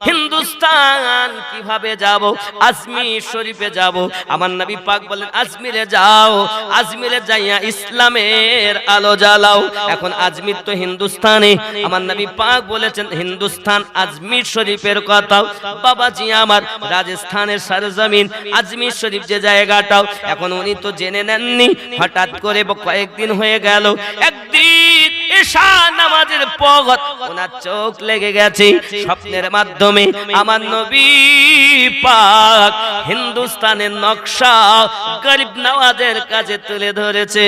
হিন্দুস্তান কিভাবে যাব? আজমির শরীফে যাব। আমার নবী পাক বলেন আজমিরে যাও, আজমিরে যাইয়া ইসলামের আলো জ্বালাও। এখন আজমির তো হিন্দুস্তানে, আমার নবী পাক বলেছেন হিন্দুস্তান আজমির শরীফের কথা। বাবাজি আমার, রাজস্থানের সরজমিন আজমির শরীফ যে জায়গাটাও, এখন উনি তো জেনে নেননি, হঠাৎ করে কয়েকদিন হয়ে গেল, একদিন ঈশা নামাজের পর ওনার চোখ লেগে গেছে, স্বপ্নের মাধ্যমে আমার নবী পাক হিন্দুস্তানের নকশা গরিব নওয়াজের কাছে তুলে ধরেছে।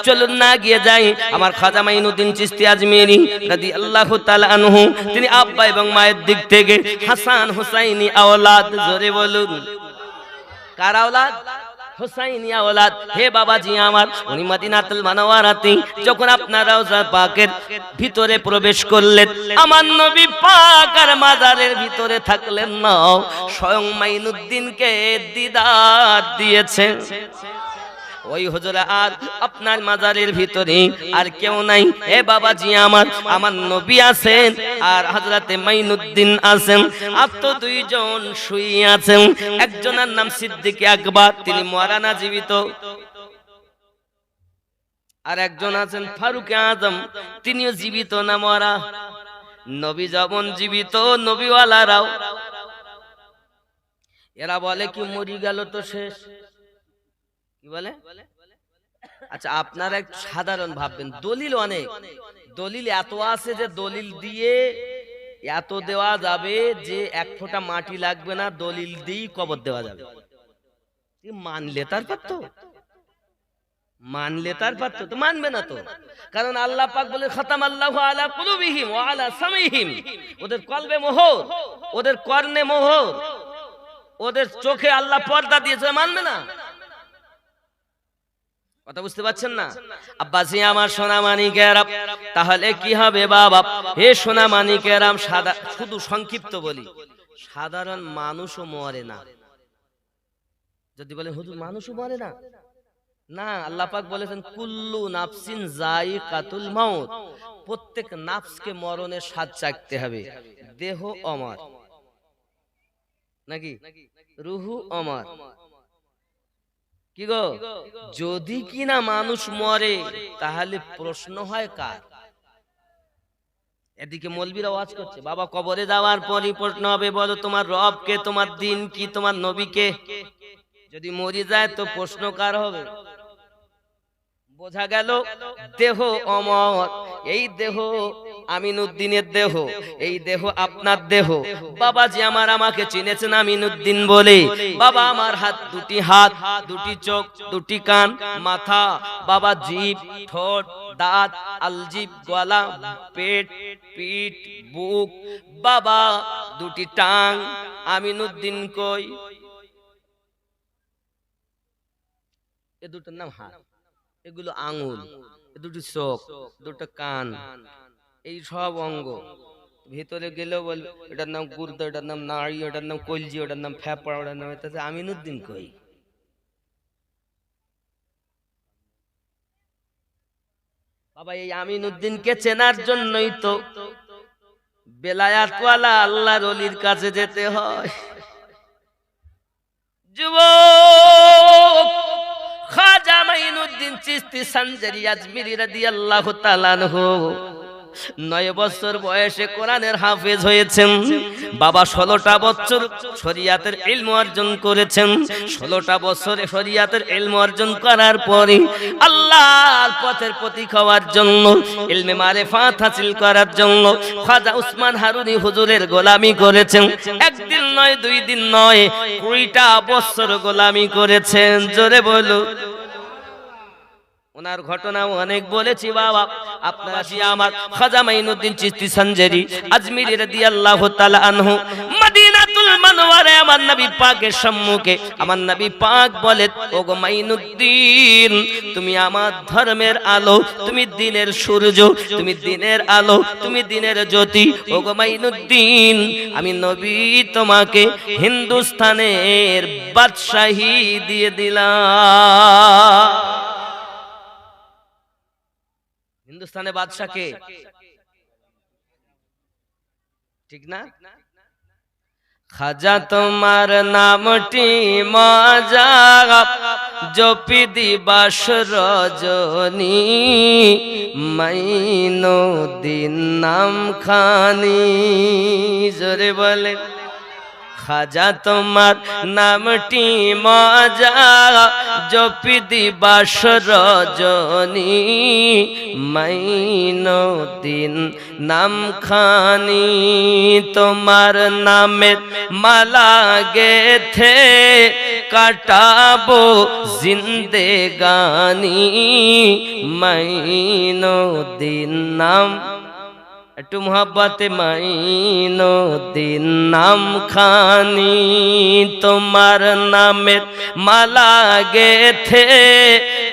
চলুন না গিয়ে যাই। আমার খাজা মাইনুদ্দিন চিশতি আজমিরি রাদিয়াল্লাহু তাআলা আনহু, তিনি আব্বা এবং মায়ের দিক থেকে হাসান হুসাইনি আওলাদ। জোরে বলুন, কার আওলাদ? হুসাইনি আওলাদ। হে বাবাজি আমার, উনি মদিনাতুল মুনাওয়ারাতে যখন আপনার রওজা পাকের ভিতরে প্রবেশ করলেন, আমার নবী পাক আর মাজারের ভিতরে থাকলেন না, স্বয়ং মাইনুদ্দিনকে দিদার দিয়েছেন। ওই হুজুর আর আপনার মাজারের ভিতরে আর কেউ নাই। হে বাবাজি আমার, আমার নবী আছেন আর হযরতে মাইনুদ্দিন আছেন, আর তো দুইজন শুয়ে আছেন। একজনের নাম সিদ্দিক আকবর, তিনি মরা না জীবিত, আর একজন আছেন ফারুক আজম, তিনিও জীবিত না মরা। নবী যেমন জীবিত, নবীওয়ালারাও। এরা বলে কি মরি গেল তো শেষ, কি বলে? আচ্ছা, আপনারা একটু সাধারণ ভাববেন, দলিল অনেক, দলিল এত আছে যে দলিল দিয়ে এত দেওয়া যাবে যে এক ফোঁটা মাটি লাগবে না, দলিল দিয়েই কবর দেওয়া যাবে। মানলে তার পারত, মানলে তার পারত, তো মানবে না তো। কারণ আল্লাহ পাক বলে খাতামাল্লাহু আলা কুলুবিহিম ওয়া আলা সামিহিম, ওদের কলবে মোহর, ওদের কর্ণে মোহর, ওদের চোখে আল্লাহ পর্দা দিয়েছে, মানবে না। কথা বুঝতে পারছেন না? আব্বাসি আমার সোনা মানিকেরা, তাহলে কি হবে বাবা? হে সোনা মানিকেরা, শুধু সংক্ষিপ্ত বলি, সাধারণ মানুষও মরে না। যদি বলে হুজুর মানুষও মরে না, না, আল্লাহ পাক বলেছেন কুল্লু নাফসিন যায়িকাতুল মাউত, প্রত্যেক নাফসকে মরণের স্বাদ চাখতে হবে। দেহ অমর নাকি, রুহু অমর। কি গো, যদি কিনা মানুষ মরে তাহলে প্রশ্ন হয় কার? এদিকে মৌলবীরা ওয়াজ করছে, বাবা কবরে যাওয়ার পরই প্রশ্ন হবে, বলো তোমার রব কে, তোমার দিন কি, তোমার নবী কে? যদি মরে যায় তো প্রশ্ন কার হবে? বোঝা গেল দেহ অমর। এই দেহ আমিনুদ্দিনের দেহ, এই দেহ আপনার দেহ। বাবাজি আমার আমাকে চিনেছেন আমিনুদ্দিন বলে। বাবা আমার হাত দুটি, হাত দুটি, চোখ দুটি, কান, মাথা, বাবা জিভ, ঠোঁট, দাঁত, আলজিভ, গলা, পেট, পিঠ, বুক, বাবা দুটি টাং। আমিনুদ্দিন কই? এ দুটোর নাম হাত, এগুলো আঙুল, দুটি চোখ, দুটো কান, এই সব অঙ্গ। ভিতরে গেলেও বলবে এটার নাম গুর্দ, এটার নাম নাড়ি, ওটার নাম কলজি, ওটার নাম ফেফড়া, ওটার নাম। আমিনুদ্দিন কই? বাবা এই আমিনুদ্দিনকে চেনার জন্যই তো বেলায়াতওয়ালা আল্লাহর ওলির কাছে যেতে হয়। যুবক খাজা মাইনুদ্দিন চিশতি সঞ্জারি আজমিরি রাদিয়াল্লাহু তাআলা আনহু 9 বছর বয়সে কোরআনের হাফেজ হয়েছেন। বাবা 16টা বছর শরিয়াতের ইলম অর্জন করেছেন। 16টা বছরে শরিয়াতের ইলম অর্জন করার পরে আল্লাহর পথের পথিক হওয়ার জন্য, ইলমে মারিফাত হাসিল করার জন্য খাজা উসমান হারুনি হুজুরের গোলামি করেছেন। একদিন নয়, 2 দিন নয়, 20টা বছর গোলামি করেছেন। জোরে বলো। ওনার ঘটনাও অনেক বলেছি বাবা, আপনারা আমার খাজা মাইনুদ্দিন চিশতি সঞ্জারি আজমিরি রাদিয়াল্লাহু তাআলা আনহু মদিনাতুল মুনাওয়ারায় আমার নবী পাকের সম্মুখে আমার নবী পাক বলেন, ওগো মাইনুদ্দিন, তুমি আমার ধর্মের আলো, তুমি দ্বীনের সূর্য, তুমি দ্বীনের আলো, তুমি দ্বীনের জ্যোতি। ওগো মাইনুদ্দিন, আমি নবী তোমাকে হিন্দুস্তানের বাদশাহী দিয়ে দিলাম। হিন্দুস্তানের বাদশা কে? ঠিক না? খাজা তোমার নামটি মজা জপি দিবাস রজনী মাইনো দিন নাম খানি জোরে বলে খাজা তোমার নামটি মজা জপি দিবাস রজনী মাইনো দিন নাম খানি তোমার নামের মালা গেথে কাটাবো জিন্দেগানি মাইনো দিন নাম একটু মোহাব্বতে মাইনো দিন নাম খানি তোমার নামের মালা গেথে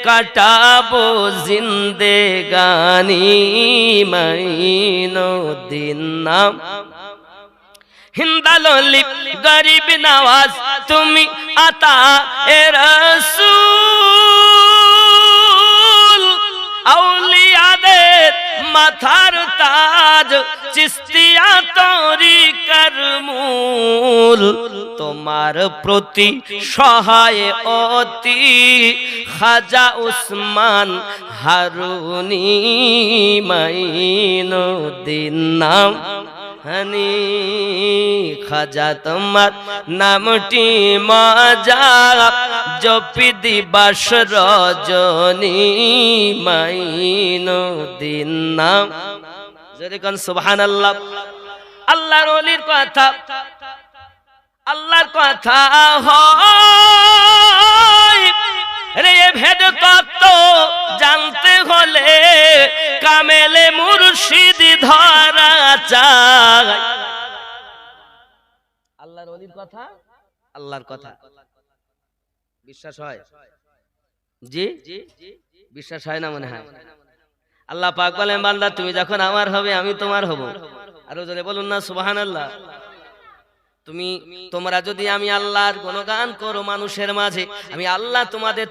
কাটাবো জিন্দেগানি মাইনো দিন নাম হিন্দালি গরিব নওয়াজ তুমি আতা এ রাসূল আউলিয়াদের মাথার তাজ চিস্তিয়া তরিকার মূল তোমার প্রতি সহায় অতি খাজা উসমান হারুনি মাইনো দিন নাম হানি খাজা তোমার নামটি মজা জপি দিবাস রজনী মাইনো দিন নাম যদি কোন সুবহানাল্লাহ আল্লাহর ওলির কথা আল্লাহর কথা হয় রে ভেদ তত্ত্ব জানতে হলে কামেলে মুর্শিদ ধরা চাই আল্লাহর ওলির কথা আল্লাহর কথা বিশ্বাস হয় জি বিশ্বাস হয় না মনে হয় আল্লাহ পাক বলেন বান্দা তুমি যখন আমার হবে আমি তোমার হব আরো জোরে বলুন না সুবহানাল্লাহ তোমরা যদি আমি আল্লাহর গুণগান করো মানুষের মাঝে আমি আল্লাহ তোমাদের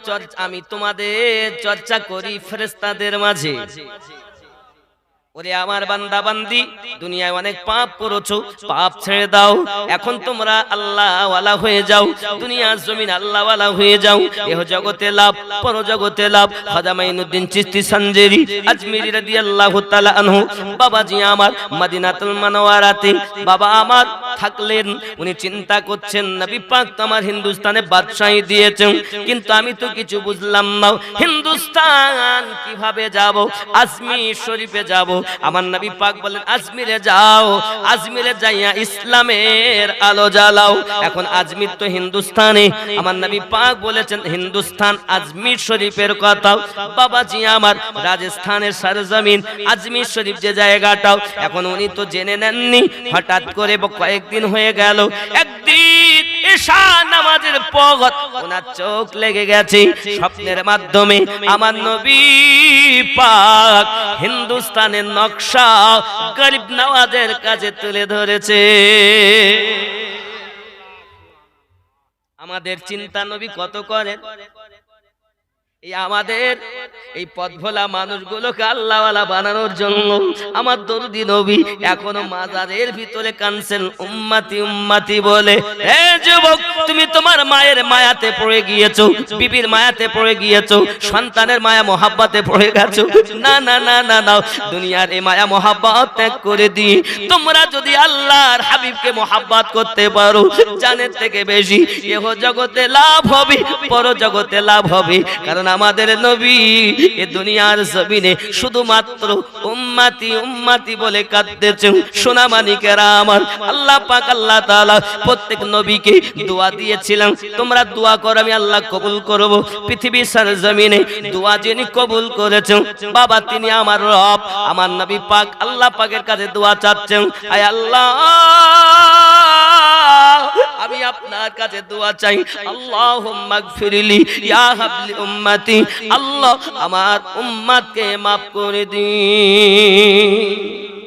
চর্চা করি ফেরেশতাদের মাঝে ওরে আমার বান্দা বান্দি দুনিয়ায় অনেক পাপ করেছো পাপ ছেড়ে দাও এখন তোমরা আল্লাহ ওয়ালা হয়ে যাও দুনিয়ার জমিন আল্লাহ ওয়ালা হয়ে যাও এহ জগতে লাভ পর জগতে লাভ খাজা মাইনুদ্দিন চিশতি সঞ্জেরি আজমিরি রাদিয়াল্লাহু তাআলা আনহু বাবাজি আমার মদিনাতুল মুনাওয়ারাতে বাবা আমার থাকলেন উনি চিন্তা করছেন নবী পাক তো আমার হিন্দুস্তানে বাদশাহী দিয়েছেন কিন্তু আমি তো কিছু বুঝলাম না হিন্দুস্তান কিভাবে যাব আজমির শরীফে যাব আমার নবী পাক বলেন আজমিরে যাও আজমিরে যাইয়া ইসলামের আলো জ্বালাও এখন আজমির তো হিন্দুস্তানে আমার নবী পাক বলেছেন হিন্দুস্তান আজমির শরীফের কথা বাবাজি আমার রাজস্থানের সরজমিন আজমির শরীফ যে জায়গাটাও এখন উনি তো জেনে নেননি হঠাৎ করে কয়েকদিন হয়ে গেল একদিন ঈশা নামাজের পর ওনার চোখ লেগে গেছে স্বপ্নের মাধ্যমে আমার নবী পাক হিন্দুস্তানের নকশা গরিব নওয়াজের কাছে তুলে ধরেছে আমাদের চিন্তা নবী কত করেন এই আমাদের এই পথভোলা মানুষগুলোকে আল্লাহওয়ালা বানানোর জন্য আমার দরদি নবী এখনো মাজারের ভিতরে কানছেন উম্মতি উম্মতি বলে হে যুবক তুমি তোমার মায়ের মায়াতে পড়ে গিয়েছো বিবির মায়াতে পড়ে গিয়েছো সন্তানের মায়া মহাব্বতে পড়ে গেছো না না না না না দুনিয়ার এই মায়া মহাব্বত ত্যাগ করে দি তোমরা যদি আল্লাহর হাবিবকে মহাব্বত করতে পারো জানের থেকে বেশি ইহ জগতে লাভ হবে পর জগতে লাভ হবে কারণ আমাদের নবী এই দুনিয়ার জমিনে শুধুমাত্র উম্মতি উম্মতি বলে কাঁদতেছেন সোনা মানিকেরা আমার আল্লাহ পাক আল্লাহ তাআলা প্রত্যেক নবীকে দোয়া দিয়েছিলেন তোমরা দোয়া করো আমি আল্লাহ কবুল করব পৃথিবীর সরজমিনে দোয়া যিনি কবুল করেছেন বাবা তিনি আমার রব আমার নবী পাক আল্লাহ পাকের কাছে দোয়া চাচ্ছেন আয় আল্লাহ আমি আপনার কাছে দোয়া চাই আল্লাহুম্মা গফিরলি ইয়া হাবলি উম্মতি আল্লাহ আমার উম্মতকে maaf করে দিন